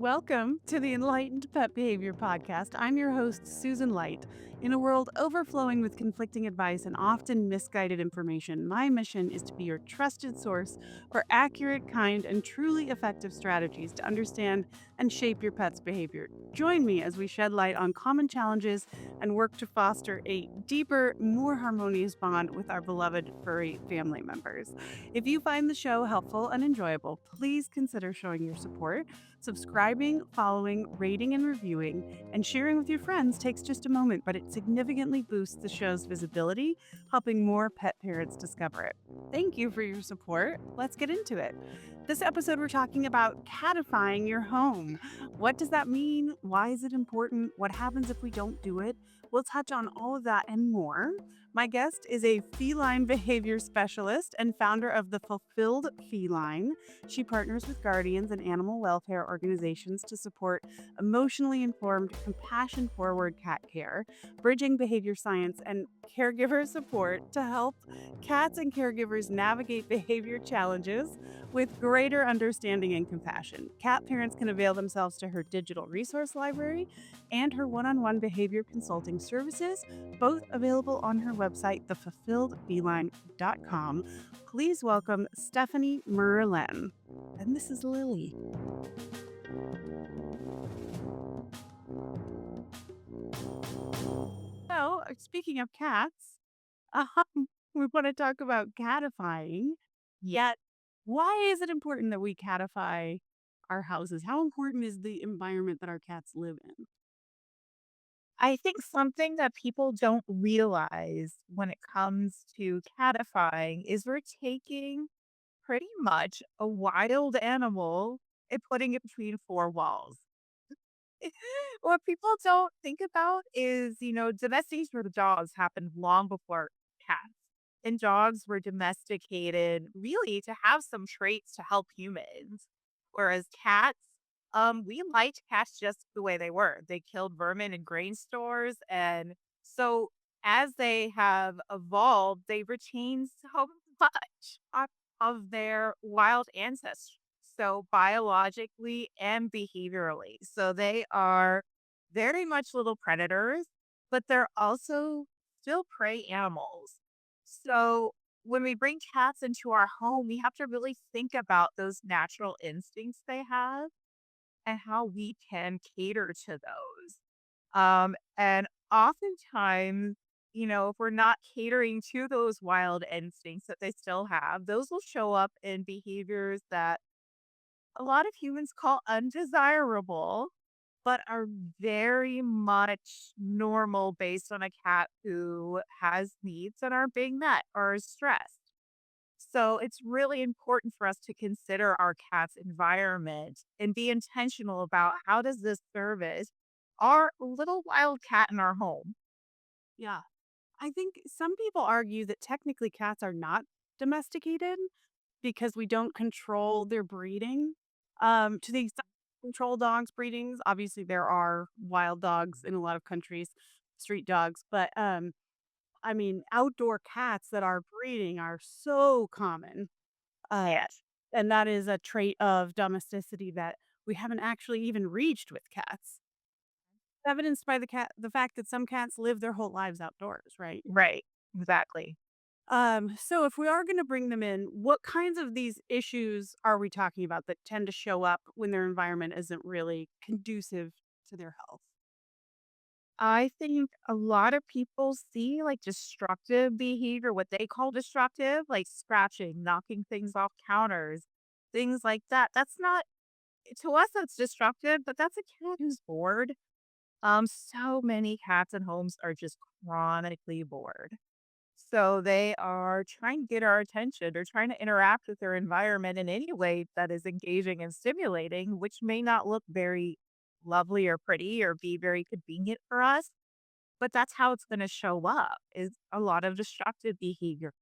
Welcome to the Enlightened Pet Behavior Podcast. I'm your host, Susan Light. In a world overflowing with conflicting advice and often misguided information, my mission is to be your trusted source for accurate, kind, and truly effective strategies to understand and shape your pet's behavior. Join me as we shed light on common challenges and work to foster a deeper, more harmonious bond with our beloved furry family members. If you find the show helpful and enjoyable, please consider showing your support. Subscribing, following, rating, and reviewing, and sharing with your friends takes just a moment, but it significantly boosts the show's visibility, helping more pet parents discover it. Thank you for your support. Let's get into it. This episode, we're talking about catifying your home. What does that mean? Why is it important? What happens if we don't do it? We'll touch on all of that and more. My guest is a feline behavior specialist and founder of the Fulfilled Feline. She partners with guardians and animal welfare organizations to support emotionally informed, compassion forward cat care, bridging behavior science and caregiver support to help cats and caregivers navigate behavior challenges with greater understanding and compassion. Cat parents can avail themselves to her digital resource library and her one-on-one behavior consulting services, both available on her website, thefulfilledfeline.com. Please welcome Stephanie Merlin. And this is Lily. So, speaking of cats, we want to talk about catifying. Yet, why is it important that we catify our houses? How important is the environment that our cats live in? I think something that people don't realize when it comes to catifying is we're taking pretty much a wild animal and putting it between four walls. What people don't think about is, domestication of dogs happened long before cats. And dogs were domesticated really to have some traits to help humans. Whereas cats, we liked cats just the way they were. They killed vermin in grain stores. And so as they have evolved, they've retained so much of their wild ancestry. So biologically and behaviorally. So they are very much little predators, but they're also still prey animals. So when we bring cats into our home, we have to really think about those natural instincts they have and how we can cater to those. And oftentimes, if we're not catering to those wild instincts that they still have, those will show up in behaviors that a lot of humans call undesirable, but are very much normal based on a cat who has needs that aren't being met or is stressed. So it's really important for us to consider our cat's environment and be intentional about how does this service our little wild cat in our home. Yeah. I think some people argue that technically cats are not domesticated because we don't control their breeding. To the extent we control dogs' breedings, obviously there are wild dogs in a lot of countries, street dogs, but I mean, outdoor cats that are breeding are so common. Uh, Yes. and that is a trait of domesticity that we haven't actually even reached with cats. Evidenced by the fact that some cats live their whole lives outdoors, right? Right. Exactly. So if we are going to bring them in, what kinds of these issues are we talking about that tend to show up when their environment isn't really conducive to their health? I think a lot of people see like destructive behavior, what they call destructive, like scratching, knocking things off counters, things like that. That's not to us, that's destructive, but that's a cat who's bored. So many cats in homes are just chronically bored. So they are trying to get our attention. They're trying to interact with their environment in any way that is engaging and stimulating, which may not look very lovely or pretty or be very convenient for us. But that's how it's gonna show up, is a lot of destructive behaviors.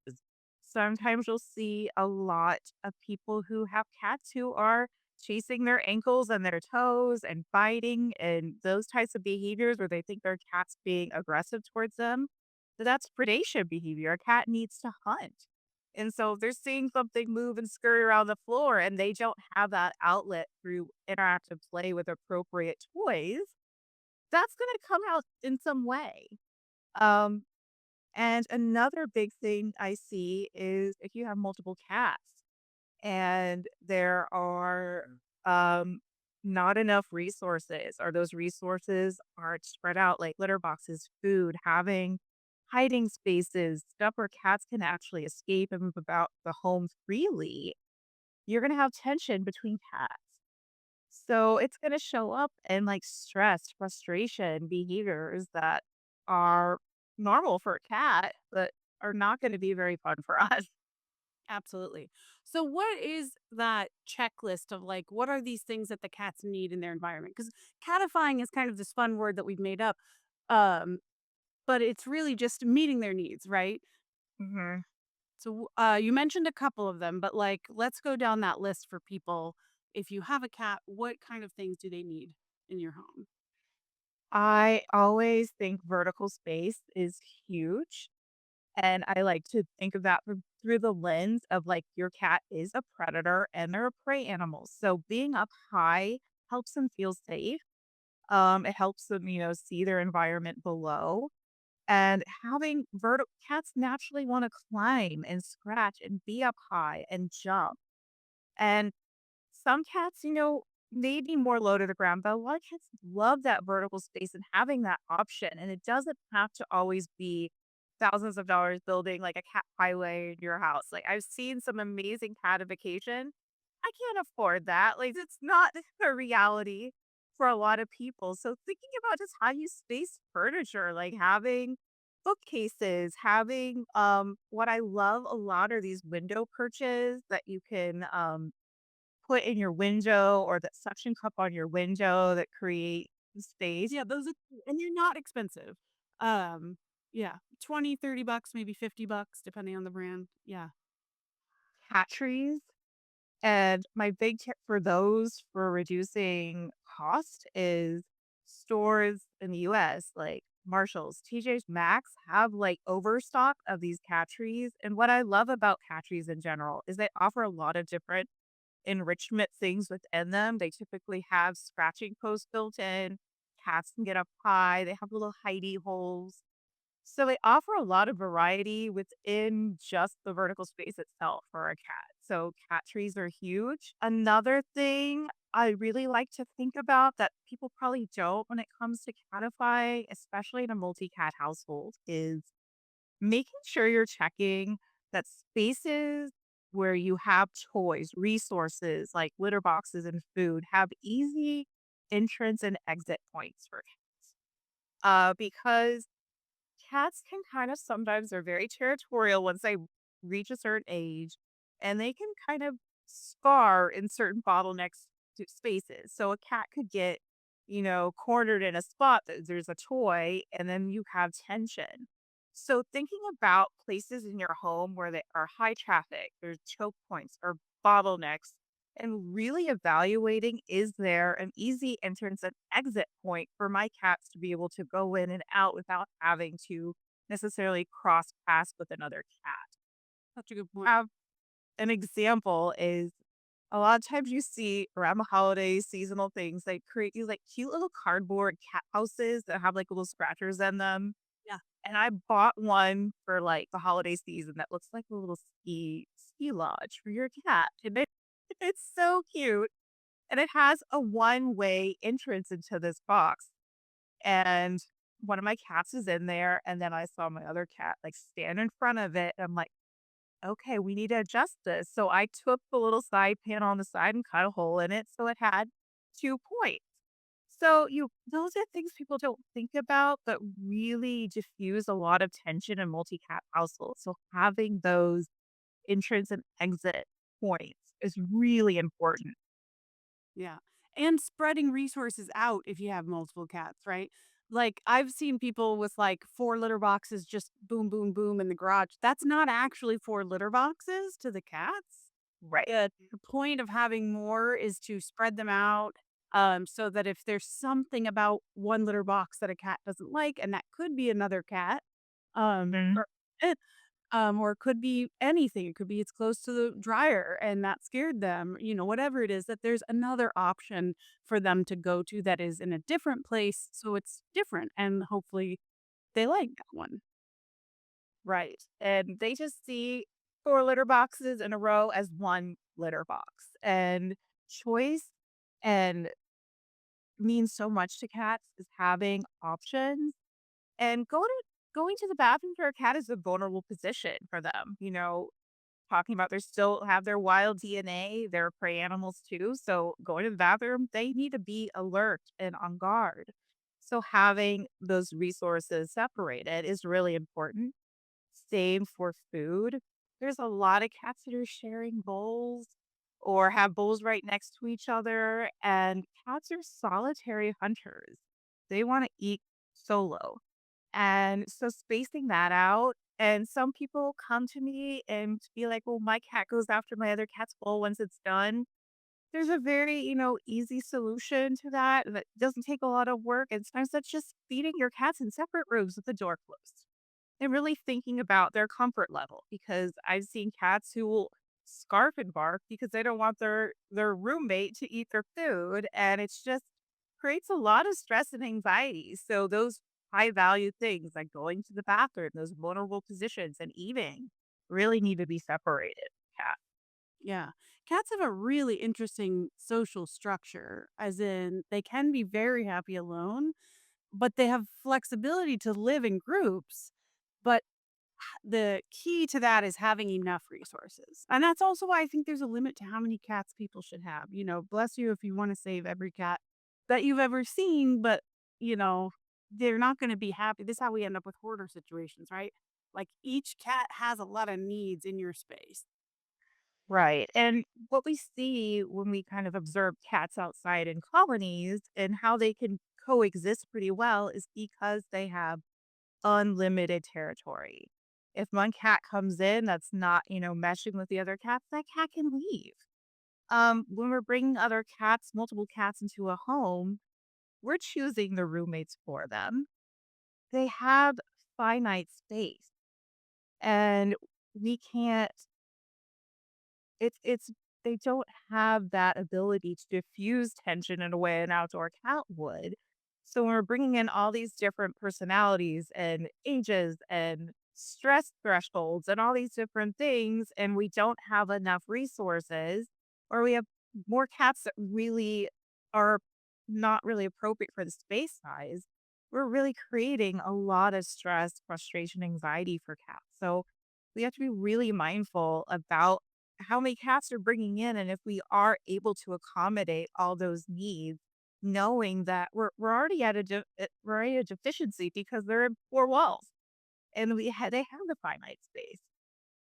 Sometimes you'll see a lot of people who have cats who are chasing their ankles and their toes and biting and those types of behaviors where they think their cat's being aggressive towards them. So that's predation behavior. A cat needs to hunt. And so if they're seeing something move and scurry around the floor and they don't have that outlet through interactive play with appropriate toys, that's going to come out in some way. Um, and another big thing I see is if you have multiple cats and there are um, not enough resources, or those resources aren't spread out like litter boxes, food, having hiding spaces, stuff where cats can actually escape and move about the home freely, you're going to have tension between cats. So it's going to show up in like stress, frustration, behaviors that are normal for a cat, but are not going to be very fun for us. Absolutely. So what is that checklist of like what are these things that the cats need in their environment? Cuz catifying is kind of this fun word that we've made up. Um but it's really just meeting their needs, right? Mhm. So you mentioned a couple of them, but like let's go down that list for people. If you have a cat, what kind of things do they need in your home? I always think vertical space is huge. And I like to think of that through the lens of like your cat is a predator and they're a prey animal. So being up high helps them feel safe. It helps them, see their environment below. And having vertical cats naturally want to climb and scratch and be up high and jump. And some cats, may be more low to the ground, but a lot of cats love that vertical space and having that option. And it doesn't have to always be thousands of dollars building like a cat highway in your house. Like I've seen some amazing catification. I can't afford that. Like it's not a reality for a lot of people. So thinking about just how you space furniture, like having bookcases, having what I love a lot are these window perches that you can put in your window or that suction cup on your window that create space. Yeah, those are and they're not expensive. Um yeah, 20, 30 bucks, maybe 50 bucks depending on the brand. Yeah. Cat trees. And my big tip for those for reducing cost is stores in the US like Marshalls, TJ's Maxx have like overstock of these cat trees. And what I love about cat trees in general is they offer a lot of different enrichment things within them. They typically have scratching posts built in. Cats can get up high. They have little hidey holes. So they offer a lot of variety within just the vertical space itself for a cat. So cat trees are huge. Another thing I really like to think about that people probably don't when it comes to catify, especially in a multi-cat household, is making sure you're checking that spaces where you have toys, resources like litter boxes and food have easy entrance and exit points for cats. Because cats can kind of sometimes they're very territorial once they reach a certain age, and they can kind of scar in certain bottlenecks to spaces. So a cat could get, cornered in a spot that there's a toy, and then you have tension. So thinking about places in your home where they are high traffic, there's choke points or bottlenecks, and really evaluating is there an easy entrance and exit point for my cats to be able to go in and out without having to necessarily cross paths with another cat. Such a good point. Have an example is a lot of times you see around the holidays, seasonal things, they create these like cute little cardboard cat houses that have like little scratchers in them. Yeah. And I bought one for like the holiday season that looks like a little ski lodge for your cat. And it's so cute. And it has a one-way entrance into this box. And one of my cats is in there. And then I saw my other cat like stand in front of it. I'm like, okay, we need to adjust this. So I took the little side panel on the side and cut a hole in it so it had 2 points. So those are things people don't think about, but really diffuse a lot of tension in multi-cat households. So having those entrance and exit points is really important. Yeah. And spreading resources out if you have multiple cats, right? Like I've seen people with like 4 litter boxes just boom, boom, boom in the garage. That's not actually 4 litter boxes to the cats. Right. The point of having more is to spread them out so that if there's something about one litter box that a cat doesn't like, and that could be another cat, Mhm. or Or it could be anything. It could be it's close to the dryer and that scared them, whatever it is, that there's another option for them to go to that is in a different place. So it's different. And hopefully they like that one. Right. And they just see 4 litter boxes in a row as 1 litter box. And choice and means so much to cats is having options and going to the bathroom for a cat is a vulnerable position for them. Talking about they still have their wild DNA, they're prey animals too. So going to the bathroom, they need to be alert and on guard. So having those resources separated is really important. Same for food. There's a lot of cats that are sharing bowls or have bowls right next to each other, and cats are solitary hunters. They want to eat solo. And so spacing that out, and some people come to me and be like, well, my cat goes after my other cat's bowl once it's done. There's a very, easy solution to that that doesn't take a lot of work. And sometimes that's just feeding your cats in separate rooms with the door closed and really thinking about their comfort level because I've seen cats who will scarf and bark because they don't want their roommate to eat their food and it's just creates a lot of stress and anxiety. So those high value things like going to the bathroom, those vulnerable positions and eating really need to be separated. Cat. Yeah. Cats have a really interesting social structure, as in they can be very happy alone, but they have flexibility to live in groups. But the key to that is having enough resources. And that's also why I think there's a limit to how many cats people should have. Bless you if you want to save every cat that you've ever seen, but, you know, they're not going to be happy. This is how we end up with hoarder situations, right? Like each cat has a lot of needs in your space. Right. And what we see when we kind of observe cats outside in colonies and how they can coexist pretty well is because they have unlimited territory. If one cat comes in that's not, meshing with the other cats, that cat can leave. When we're bringing other cats, multiple cats into a home, we're choosing the roommates for them. They have finite space and we can't it's they don't have that ability to diffuse tension in a way an outdoor cat would. So when we're bringing in all these different personalities and ages and stress thresholds and all these different things, and we don't have enough resources, or we have more cats that really are not really appropriate for the space size, we're really creating a lot of stress, frustration, anxiety for cats. So we have to be really mindful about how many cats are bringing in and if we are able to accommodate all those needs, knowing that we're already at we're already at a deficiency because they're in 4 walls and they have the finite space.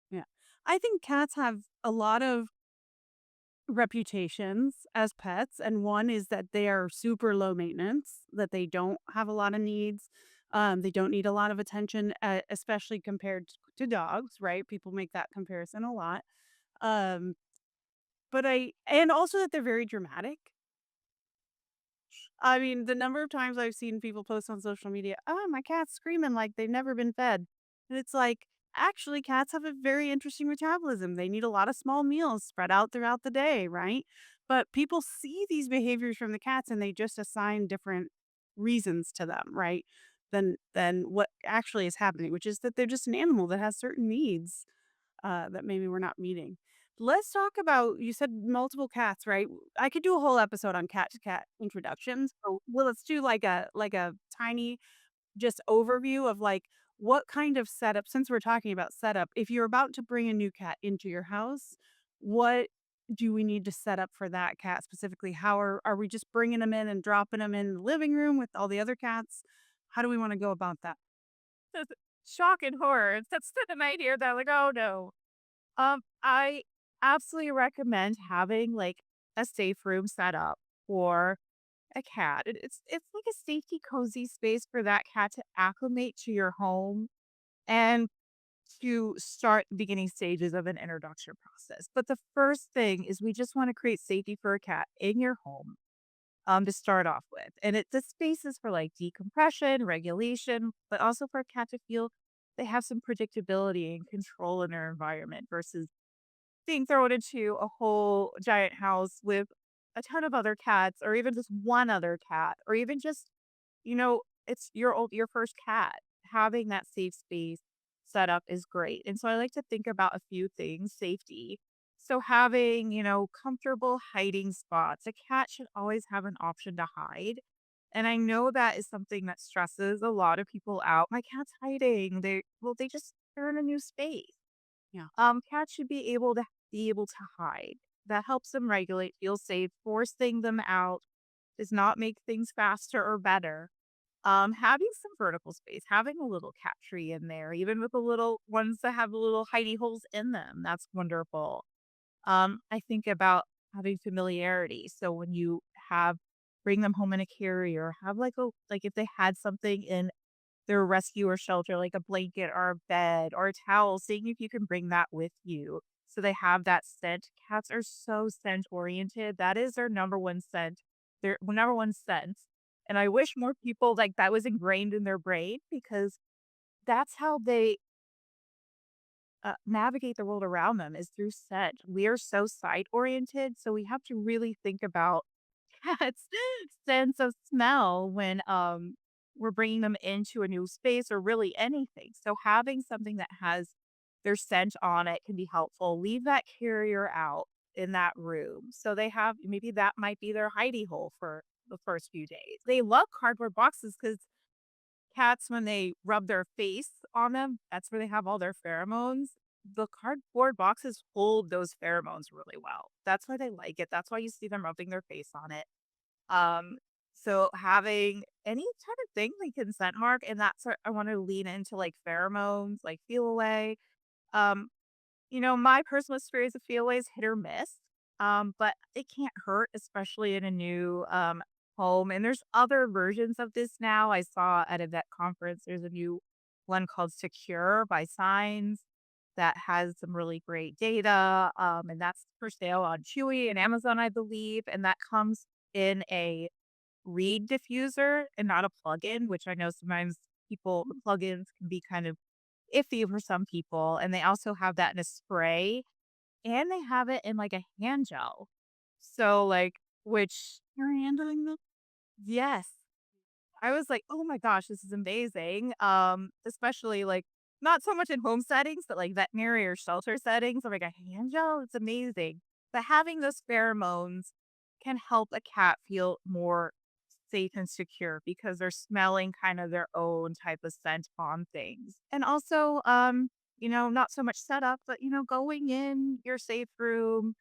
Yeah. I think cats have a lot of reputations as pets, and one is that they are super low maintenance, that they don't have a lot of needs. They don't need a lot of attention, especially compared to dogs, right? People make that comparison a lot. Um, and also that they're very dramatic. I mean, the number of times I've seen people post on social media, "Oh, my cat's screaming like they've never been fed." And it's like, actually, cats have a very interesting metabolism. They need a lot of small meals spread out throughout the day, right? But people see these behaviors from the cats and they just assign different reasons to them, right? Than what actually is happening, which is that they're just an animal that has certain needs that maybe we're not meeting. Let's talk about you said multiple cats, right? I could do a whole episode on cat to cat introductions. So let's do like a tiny just overview of like what kind of setup since we're talking about setup, if you're about to bring a new cat into your house, what do we need to set up for that cat specifically? How are we just bringing them in and dropping them in the living room with all the other cats? How do we want to go about that? That's shock and horror. That's the night here that like, oh no. I absolutely recommend having like a safe room set up for a cat. It's like a safety, cozy space for that cat to acclimate to your home and to start the beginning stages of an introduction process. But the first thing is we just want to create safety for a cat in your home to start off with. And the space is for like decompression, regulation, but also for a cat to feel they have some predictability and control in their environment versus being thrown into a whole giant house with a ton of other cats or even just one other cat or even just, it's your first cat. Having that safe space set up is great. And so I like to think about a few things, safety. So having, comfortable hiding spots. A cat should always have an option to hide. And I know that is something that stresses a lot of people out. My cat's hiding. They just they're in a new space. Yeah. Cats should be able to hide. That helps them regulate, feel safe. Forcing them out does not make things faster or better. Having some vertical space, having a little cat tree in there, even with the little ones that have little hidey holes in them, that's wonderful. I think about having familiarity. So when you have bring them home in a carrier, have like if they had something in their rescue or shelter, like a blanket or a bed or a towel, seeing if you can bring that with you. So they have that scent. Cats are so scent oriented. That is their number one scent. Their number one sense. And I wish more people like that was ingrained in their brain because that's how they navigate the world around them is through scent. We are so sight oriented. So we have to really think about cats' sense of smell when we're bringing them into a new space or really anything. So having something that has their scent on it can be helpful. Leave that carrier out in that room. So they have maybe that might be their hidey hole for the first few days. They love cardboard boxes because cats, when they rub their face on them, that's where they have all their pheromones. The cardboard boxes hold those pheromones really well. That's why they like it. That's why you see them rubbing their face on it. Um, so having any type of thing like consent mark, and that's where I want to lean into like pheromones, like feel away. Um, my personal experience with feel is hit or miss. But it can't hurt, especially in a new home. And there's other versions of this now. I saw at a vet conference, there's a new one called Secure by Signs that has some really great data. And that's for sale on Chewy and Amazon, I believe. And that comes in a reed diffuser and not a plug-in, which I know sometimes plugins can be kind of iffy for some people. And they also have that in a spray and they have it in like a hand gel. So like, which, You're handling them? yes, I was like, "Oh my gosh, this is amazing." Especially like not so much in home settings, but like veterinary or shelter settings. I'm like a hand gel, it's amazing. But having those pheromones can help a cat feel more safe and secure because they're smelling kind of their own type of scent on things. And also, not so much setup, but going in your safe room,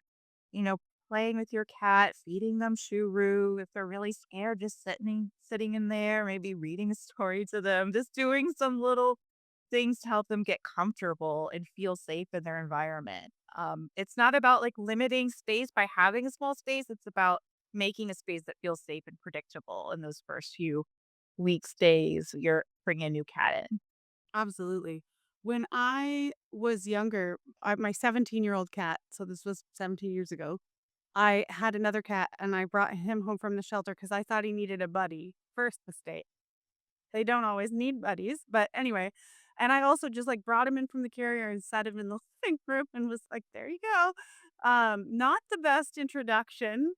you know, playing with your cat, feeding them shuru. If they're really scared, just sitting in there, maybe reading a story to them, just doing some little things to help them get comfortable and feel safe in their environment. It's not about like limiting space by having a small space. It's about making a space that feels safe and predictable in those first few weeks, days you're bringing a new cat in. Absolutely. When I was younger, my 17-year-old cat, so this was 17 years ago, I had another cat and I brought him home from the shelter because I thought he needed a buddy. First mistake. They don't always need buddies, but anyway. And I also just like brought him in from the carrier and set him in the living room and was like, there you go. Not the best introduction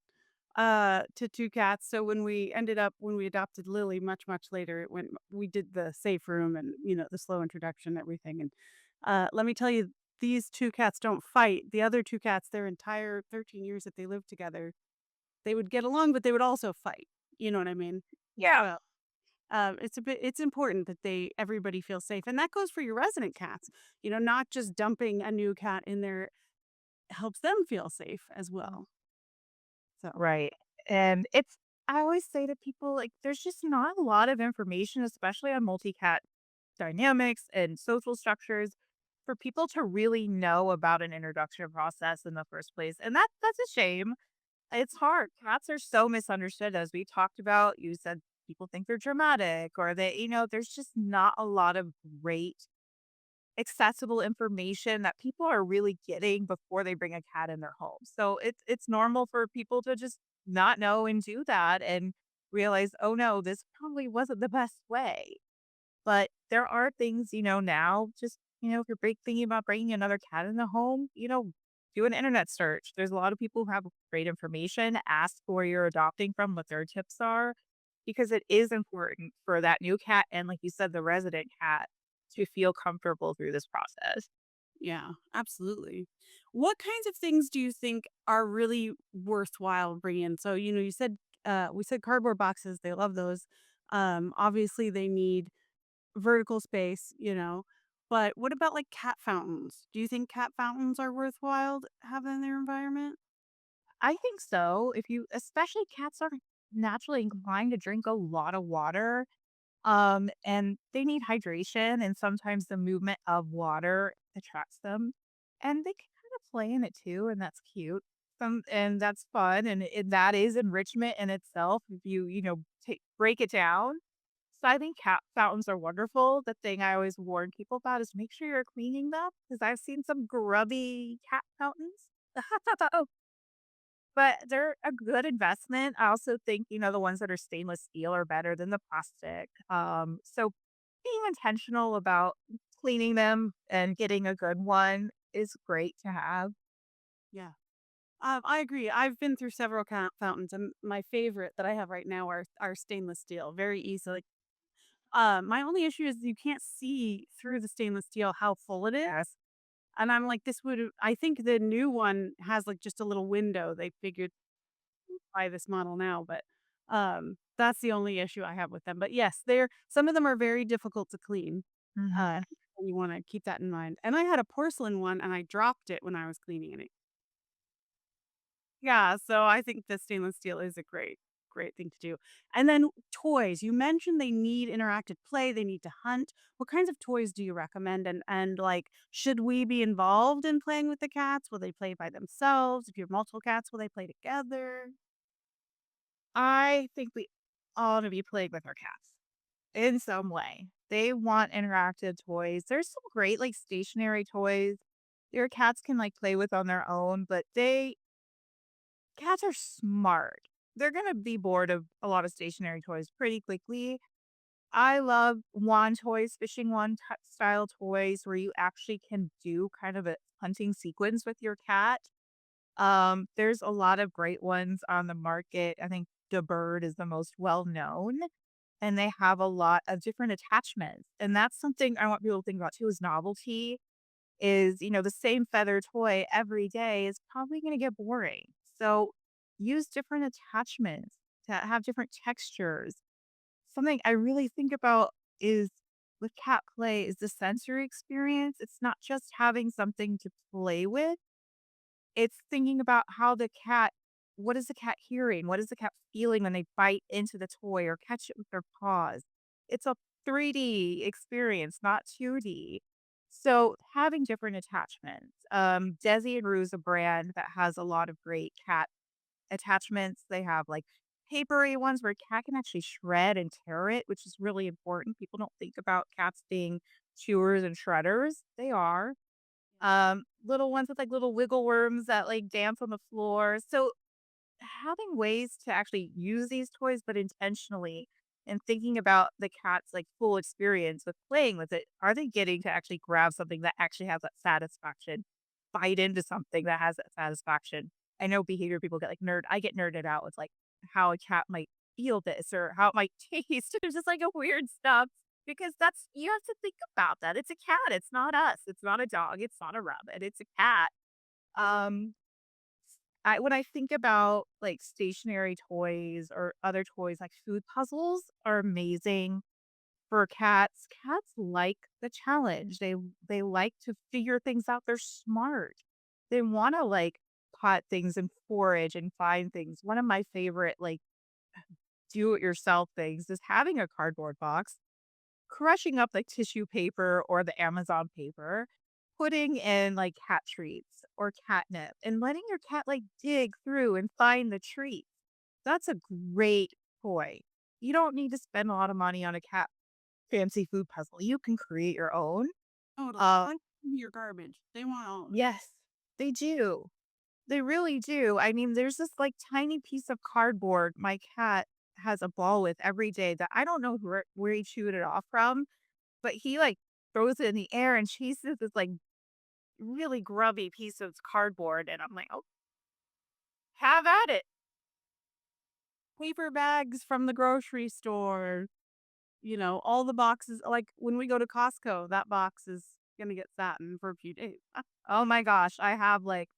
to 2 cats. So when we adopted Lily much later, when we did the safe room and, the slow introduction, everything. And let me tell you, these 2 cats don't fight. The other 2 cats, their entire 13 years that they lived together, they would get along, but they would also fight. You know what I mean? Yeah. So it's important that everybody feels safe. And that goes for your resident cats. Not just dumping a new cat in there helps them feel safe as well. So Right. And I always say to people, like, there's just not a lot of information, especially on multi-cat dynamics and social structures for people to really know about an introduction process in the first place. And that's a shame. It's hard. Cats are so misunderstood as we talked about. You said people think they're dramatic or there's just not a lot of great accessible information that people are really getting before they bring a cat in their home. So it's normal for people to just not know and do that and realize, "Oh no, this probably wasn't the best way." But there are things, now just, if you're thinking about bringing another cat in the home, do an internet search. There's a lot of people who have great information. Ask where you're adopting from, what their tips are, because it is important for that new cat and, like you said, the resident cat to feel comfortable through this process. Yeah, absolutely. What kinds of things do you think are really worthwhile bringing in? So, you said we said cardboard boxes, they love those. Obviously they need vertical space, But what about like cat fountains? Do you think cat fountains are worthwhile to have in their environment? I think so. If you, especially cats are naturally inclined to drink a lot of water. And they need hydration, and sometimes the movement of water attracts them, and they can kind of play in it too, and that's cute. And that's fun, and that is enrichment in itself if you break it down. So I think cat fountains are wonderful. The thing I always warn people about is make sure you're cleaning them because I've seen some grubby cat fountains. But they're a good investment. I also think, the ones that are stainless steel are better than the plastic. So being intentional about cleaning them and getting a good one is great to have. Yeah. I agree. I've been through several cat fountains, and my favorite that I have right now are stainless steel. Very easily. My only issue is you can't see through the stainless steel how full it is. Yes. And I'm like, I think the new one has like just a little window. They figured buy this model now, but that's the only issue I have with them. But yes, some of them are very difficult to clean. Uh, Mhm. and you want to keep that in mind. And I had a porcelain one, and I dropped it when I was cleaning it. Yeah, so I think the stainless steel is a great thing to do. And then toys. You mentioned they need interactive play, they need to hunt. What kinds of toys do you recommend? And like, should we be involved in playing with the cats? Will they play by themselves? If you have multiple cats, will they play together? I think we ought to be playing with our cats in some way. They want interactive toys. There's some great like stationary toys your cats can like play with on their own, but cats are smart. They're gonna be bored of a lot of stationary toys pretty quickly. I love wand toys, fishing wand style toys where you actually can do kind of a hunting sequence with your cat. There's a lot of great ones on the market. I think the bird is the most well known, and they have a lot of different attachments. And that's something I want people to think about too is novelty is, the same feather toy every day is probably going to get boring. So use different attachments to have different textures. Something I really think about is with cat play is the sensory experience. It's not just having something to play with. It's thinking about what is the cat hearing? What is the cat feeling when they bite into the toy or catch it with their paws? It's a 3D experience, not 2D. So having different attachments. Desi and Rue is a brand that has a lot of great cat attachments. They have like papery ones where a cat can actually shred and tear it, which is really important. People don't think about cats being chewers and shredders. They are. Little ones with, like, little wiggle worms that, like, dance on the floor. So, having ways to actually use these toys, but intentionally, and thinking about the cat's, like, full experience with playing with it. Are they getting to actually grab something that actually has that satisfaction? Bite into something that has that satisfaction? I know behavior people get, like, I get nerded out with, like, how a cat might feel this or how it might taste. There's just, like, a weird stuff because that's you have to think about that. It's a cat, it's not us, it's not a dog, it's not a rabbit, it's a cat. Um, when I think about, like, stationary toys or other toys, like food puzzles are amazing for cats. Cats like the challenge. They like to figure things out. They're smart. They wanna, like, pot things and forage and find things. One of my favorite, like, do it yourself things is having a cardboard box, crushing up like tissue paper or the Amazon paper, putting in like cat treats or catnip and letting your cat like dig through and find the treats. That's a great toy. You don't need to spend a lot of money on a cat fancy food puzzle. You can create your own. Totally. Uh Like your garbage. They want all of it. yes, they do. They really do. I mean, there's this like tiny piece of cardboard my cat has a ball with every day that I don't know where he chewed it off from. but he like throws it in the air and chases this like really grubby piece of cardboard. And I'm like, oh, have at it. Paper bags from the grocery store, all the boxes. Like when we go to Costco, that box is going to get sat in for a few days. Oh my gosh, I have, like,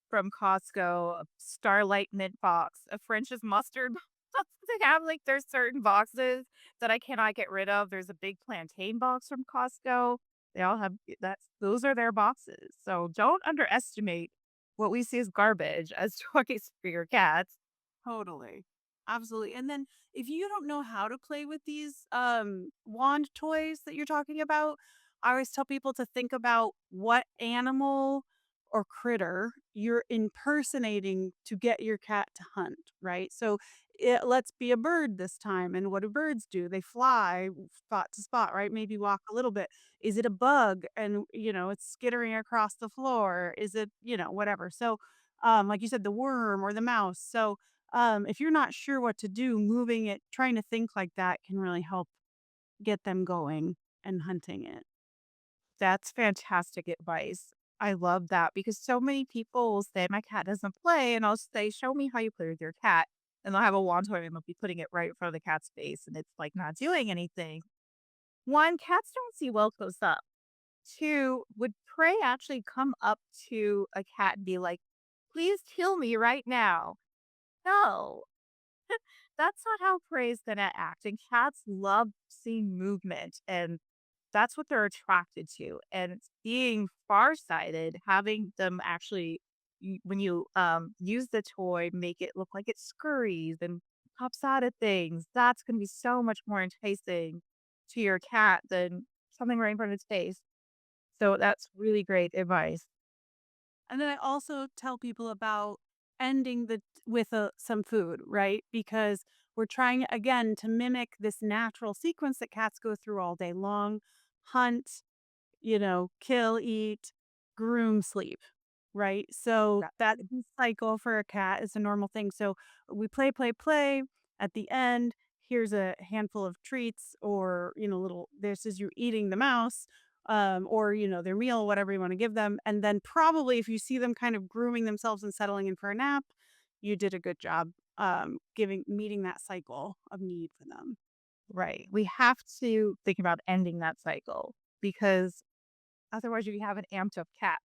from Costco, a Starlight mint box, a French's mustard box. They have, like, there's certain boxes that I cannot get rid of. There's a big plantain box from Costco. They all have that's those are their boxes. So don't underestimate what we see as garbage as toys for your cats. Totally. Absolutely. And then if you don't know how to play with these wand toys that you're talking about, I always tell people to think about what animal or critter you're impersonating to get your cat to hunt, right? So let's be a bird this time. And what do birds do? They fly spot to spot, right? Maybe walk a little bit. Is it a bug and it's skittering across the floor? Is it, whatever. So like you said, the worm or the mouse. So if you're not sure what to do, moving it, trying to think like that can really help get them going and hunting it. That's fantastic advice. I love that because so many people will say, "My cat doesn't play," and I'll say, "Show me how you play with your cat." And they'll have a wand toy and they'll be putting it right in front of the cat's face, and it's like not doing anything. One, cats don't see well close up. Two, would prey actually come up to a cat and be like, "Please kill me right now?" No, that's not how prey is gonna act. And cats love seeing movement and that's what they're attracted to, and it's being farsighted, having them actually when you, use the toy, make it look like it scurries and pops out of things, that's gonna be so much more enticing to your cat than something right in front of its face. So that's really great advice. And then I also tell people about ending the with some food, right? Because we're trying again to mimic this natural sequence that cats go through all day long: hunt, kill, eat, groom, sleep, right? So Right. that cycle for a cat is a normal thing. So we play, play, play. At the end, here's a handful of treats, or little. This is you eating the mouse, or their meal, whatever you want to give them. And then probably if you see them kind of grooming themselves and settling in for a nap, you did a good job giving meeting that cycle of need for them. Right. We have to think about ending that cycle because otherwise you have an amped up cat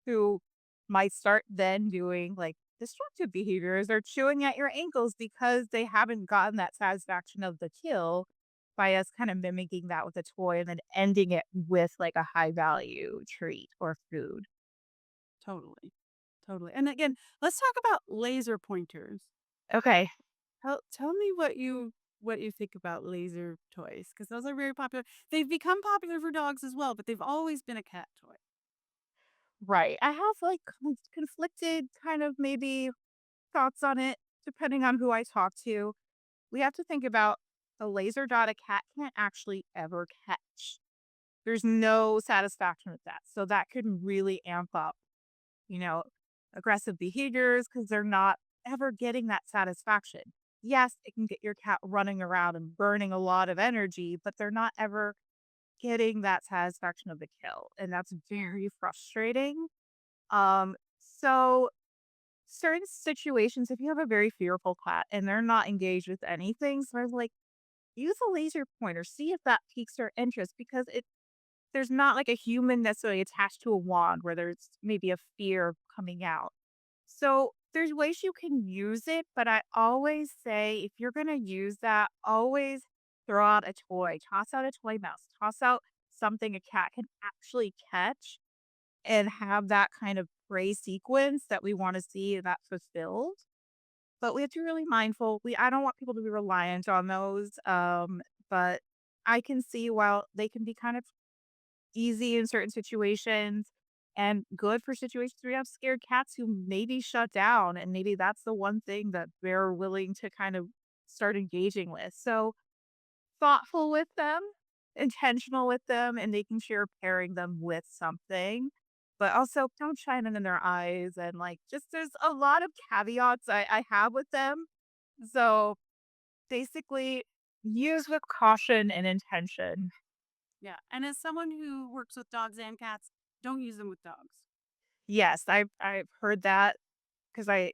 who might start then doing like destructive behaviors or chewing at your ankles because they haven't gotten that satisfaction of the kill by us kind of mimicking that with a toy and then ending it with like a high value treat or food. Totally. Totally. And again, let's talk about laser pointers. Okay. Tell me what you think about laser toys, because those are very popular. They've become popular for dogs as well, but they've always been a cat toy. Right. I have like conflicted kind of maybe thoughts on it depending on who I talk to. We have to think about a laser dot a cat can't actually ever catch. There's no satisfaction with that. So that could really amp up, you know, aggressive behaviors because they're not ever getting that satisfaction. Yes, it can get your cat running around and burning a lot of energy, but they're not ever getting that satisfaction of the kill. And that's very frustrating. So certain situations, if you have a very fearful cat and they're not engaged with anything, sort of like use a laser pointer, see if that piques their interest because there's not like a human necessarily attached to a wand where there's maybe a fear coming out. So there's ways you can use it, but I always say if you're going to use that, always throw out a toy, toss out a toy mouse, toss out something a cat can actually catch and have that kind of prey sequence that we want to see that fulfilled. But we have to be really mindful. I don't want people to be reliant on those. But I can see while they can be kind of easy in certain situations and good for situations where you have scared cats who maybe shut down and maybe that's the one thing that they're willing to kind of start engaging with. So thoughtful with them, intentional with them, and making sure you're pairing them with something. But also don't shine it in their eyes and like just there's a lot of caveats I have with them. So basically use with caution and intention. Yeah. And as someone who works with dogs and cats, don't use them with dogs. Yes, I've heard that because I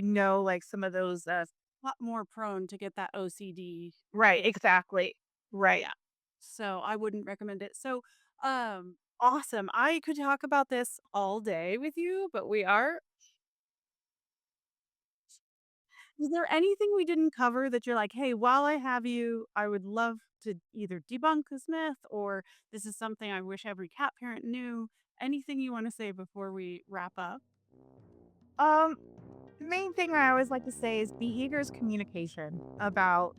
know, like, some of those, A lot more prone to get that OCD. right, exactly. Right. Yeah. So I wouldn't recommend it. So, awesome. I could talk about this all day with you, but we are. Is there anything we didn't cover that you're like, hey, while I have you, I would love to either debunk this myth or this is something I wish every cat parent knew? Anything you want to say before we wrap up? Um, the main thing I always like to say is behavior is communication about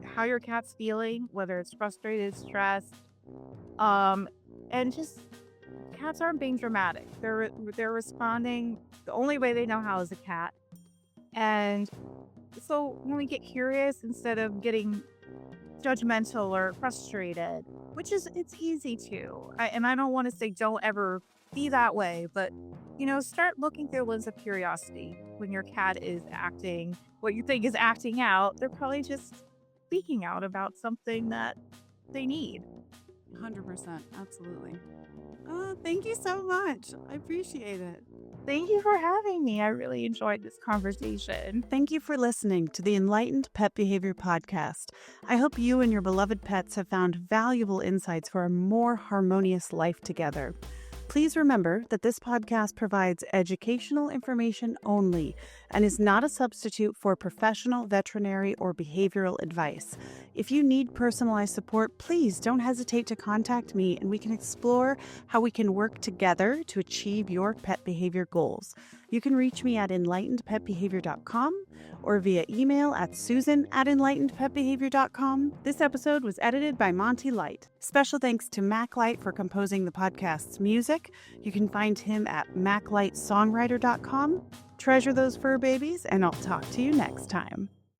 how your cat's feeling, whether it's frustrated, stressed, um, and just cats aren't being dramatic. They're responding the only way they know how is a cat. And so when we get curious instead of getting judgmental or frustrated, which is it's easy to. And I don't want to say don't ever be that way, but start looking through a lens of curiosity. When your cat is acting what you think is acting out, they're probably just speaking out about something that they need. 100%. Absolutely. Thank you so much. I appreciate it. Thank you for having me. I really enjoyed this conversation. Thank you for listening to the Enlightened Pet Behavior Podcast. I hope you and your beloved pets have found valuable insights for a more harmonious life together. Please remember that this podcast provides educational information only and is not a substitute for professional veterinary or behavioral advice. If you need personalized support, please don't hesitate to contact me and we can explore how we can work together to achieve your pet behavior goals. You can reach me at enlightenedpetbehavior.com or via email at susan@enlightenedpetbehavior.com. This episode was edited by Monty Light. Special thanks to Mac Light for composing the podcast's music. You can find him at maclightsongwriter.com. Treasure those fur babies, and I'll talk to you next time.